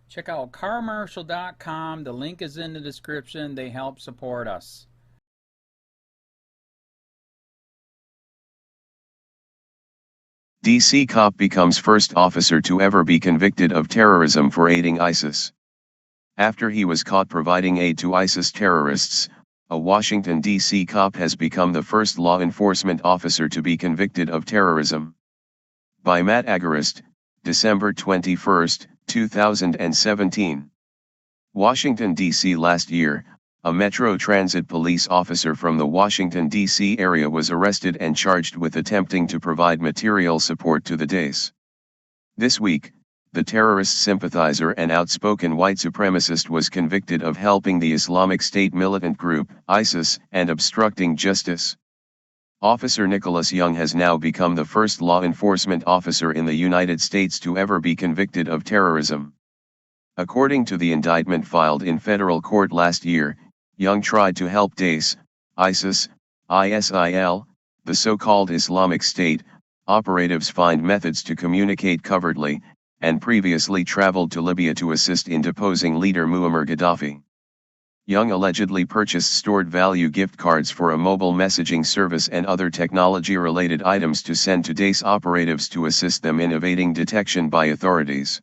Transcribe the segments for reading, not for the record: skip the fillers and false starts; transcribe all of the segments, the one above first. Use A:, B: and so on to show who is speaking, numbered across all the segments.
A: Check out carmarshal.com. The link is in the description. They help support us.
B: DC cop becomes first officer to ever be convicted of terrorism for aiding ISIS. After he was caught providing aid to ISIS terrorists, a Washington, D.C. cop has become the first law enforcement officer to be convicted of terrorism. By Matt Agarist, December 21, 2017. Washington, D.C. Last year, a Metro Transit police officer from the Washington, D.C. area was arrested and charged with attempting to provide material support to the DACE. This week, the terrorist sympathizer and outspoken white supremacist was convicted of helping the Islamic State militant group, ISIS, and obstructing justice. Officer Nicholas Young has now become the first law enforcement officer in the United States to ever be convicted of terrorism. According to the indictment filed in federal court last year, Young tried to help DACE, ISIS, ISIL, the so-called Islamic State, operatives find methods to communicate covertly, and previously traveled to Libya to assist in deposing leader Muammar Gaddafi. Young allegedly purchased stored value gift cards for a mobile messaging service and other technology-related items to send to DACE operatives to assist them in evading detection by authorities.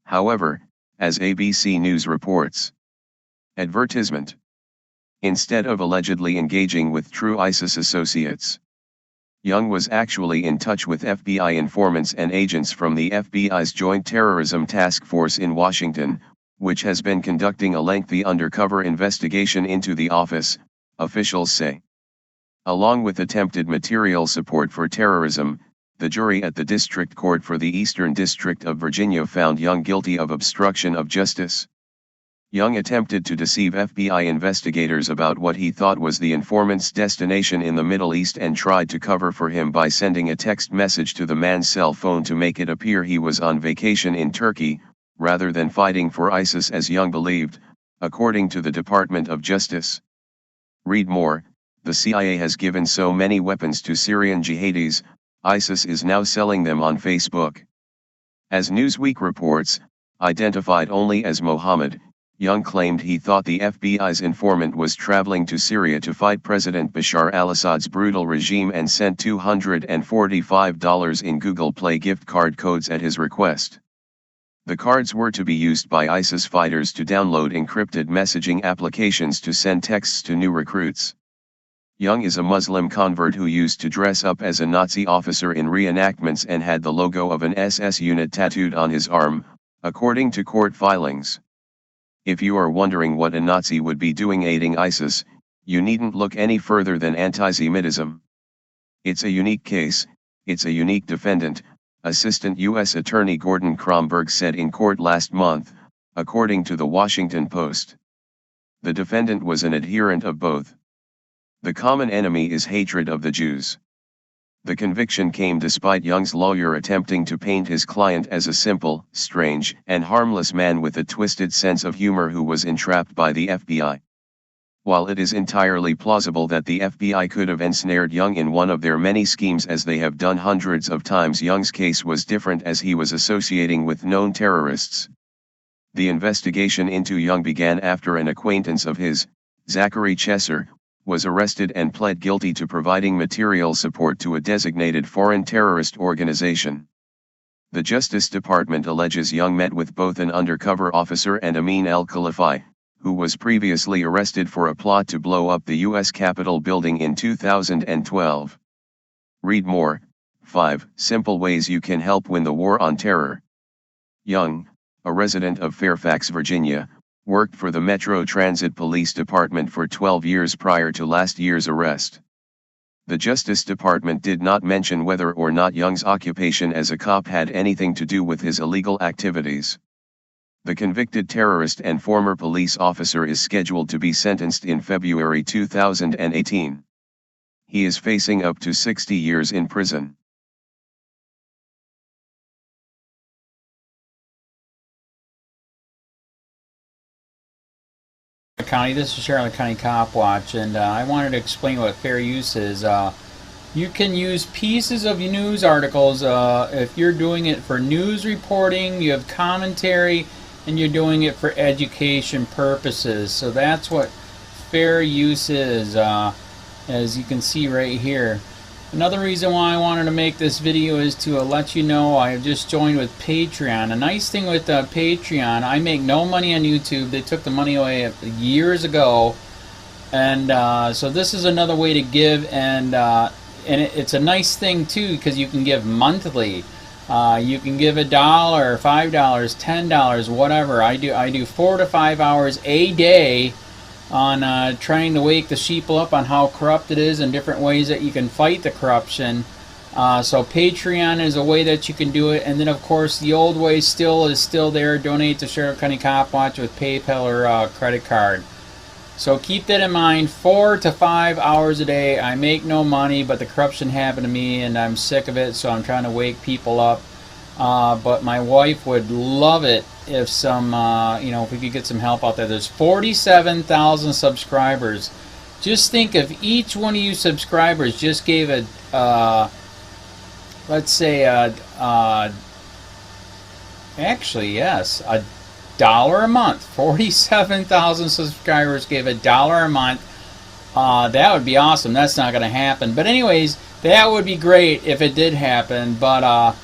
B: However, as ABC News reports, advertisement. Instead of allegedly engaging with true ISIS associates, Young was actually in touch with FBI informants and agents from the FBI's Joint Terrorism Task Force in Washington, which has been conducting a lengthy undercover investigation into the office, officials say. Along with attempted material support for terrorism, the jury at the District Court for the Eastern District of Virginia found Young guilty of obstruction of justice. Young attempted to deceive FBI investigators about what he thought was the informant's destination in the Middle East and tried to cover for him by sending a text message to the man's cell phone to make it appear he was on vacation in Turkey, rather than fighting for ISIS as Young believed, according to the Department of Justice. Read more. The CIA has given so many weapons to Syrian jihadis, ISIS is now selling them on Facebook. As Newsweek reports, identified only as Mohammed, Young claimed he thought the FBI's informant was traveling to Syria to fight President Bashar al-Assad's brutal regime and sent $245 in Google Play gift card codes at his request. The cards were to be used by ISIS fighters to download encrypted messaging applications to send texts to new recruits. Young is a Muslim convert who used to dress up as a Nazi officer in reenactments and had the logo of an SS unit tattooed on his arm, according to court filings. If you are wondering what a Nazi would be doing aiding ISIS, you needn't look any further than anti-Semitism. It's a unique case, it's a unique defendant, Assistant U.S. Attorney Gordon Kromberg said in court last month, according to the Washington Post. The defendant was an adherent of both. The common enemy is hatred of the Jews. The conviction came despite Young's lawyer attempting to paint his client as a simple, strange, and harmless man with a twisted sense of humor who was entrapped by the FBI. While it is entirely plausible that the FBI could have ensnared Young in one of their many schemes as they have done hundreds of times, Young's case was different as he was associating with known terrorists. The investigation into Young began after an acquaintance of his, Zachary Chesser, was arrested and pled guilty to providing material support to a designated foreign terrorist organization. The Justice Department alleges Young met with both an undercover officer and Amin al-Khalifi, who was previously arrested for a plot to blow up the U.S. Capitol building in 2012. Read more. 5 Simple Ways You Can Help Win the War on Terror. Young, a resident of Fairfax, Virginia, worked for the Metro Transit Police Department for 12 years prior to last year's arrest. The Justice Department did not mention whether or not Young's occupation as a cop had anything to do with his illegal activities. The convicted terrorist and former police officer is scheduled to be sentenced in February 2018. He is facing up to 60 years in prison.
A: County, this is Charlotte County Cop Watch, and I wanted to explain what fair use is. You can use pieces of news articles if you're doing it for news reporting. You have commentary. and you're doing it for education purposes. So that's what fair use is, as you can see right here. Another reason why I wanted to make this video is to let you know I have just joined with Patreon. A nice thing with Patreon, I make no money on YouTube. They took the money away years ago, and so this is another way to give, and it's a nice thing too because you can give monthly. You can give $1, $5, $10, whatever. I do 4 to 5 hours a day on trying to wake the sheeple up on how corrupt it is and different ways that you can fight the corruption. So Patreon is a way that you can do it, and then of course the old way is still there. Donate to Sheriff County COPWATCH with PayPal or credit card. So keep that in mind. 4 to 5 hours a day. I make no money, but the corruption happened to me and I'm sick of it, so I'm trying to wake people up. But my wife would love it if if we could get some help out there. There's 47,000 subscribers. Just think if each one of you subscribers just gave let's say actually yes, $1 a month. 47,000 subscribers gave $1 a month. That would be awesome. That's not going to happen. But anyways, that would be great if it did happen. But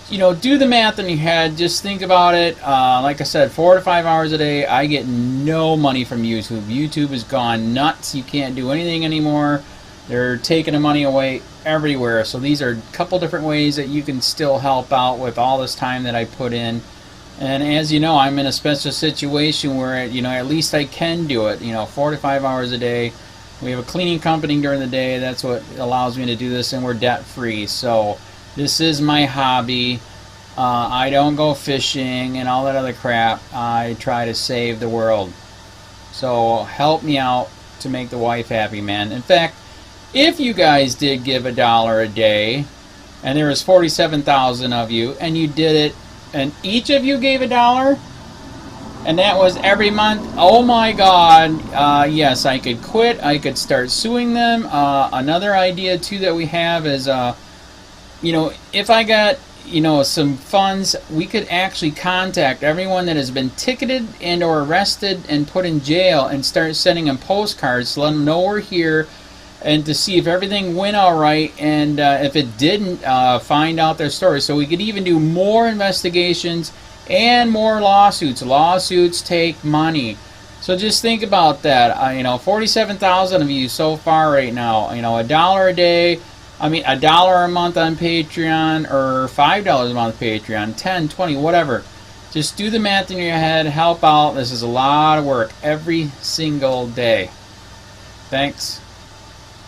A: do the math in your head. Just think about it. Like I said, 4 to 5 hours a day. I get no money from YouTube. YouTube has gone nuts. You can't do anything anymore. They're taking the money away everywhere. So these are a couple different ways that you can still help out with all this time that I put in. And as you know, I'm in a special situation where, at least I can do it. 4 to 5 hours a day. We have a cleaning company during the day. That's what allows me to do this, and we're debt free. So this is my hobby. I don't go fishing and all that other crap. I try to save the world. So help me out to make the wife happy, man. In fact, if you guys did give $1 a day, and there was 47,000 of you, and you did it, and each of you gave $1, and that was every month, oh my God, yes, I could quit. I could start suing them. Another idea too that we have is, if I got some funds, we could actually contact everyone that has been ticketed and or arrested and put in jail and start sending them postcards to let them know we're here, and to see if everything went all right, and if it didn't, find out their story. So we could even do more investigations and more lawsuits. Lawsuits take money. So just think about that. 47,000 of you so far right now. $1 a day. $1 a month on Patreon, or $5 a month Patreon, 10, 20, whatever. Just do the math in your head. Help out. This is a lot of work every single day. Thanks.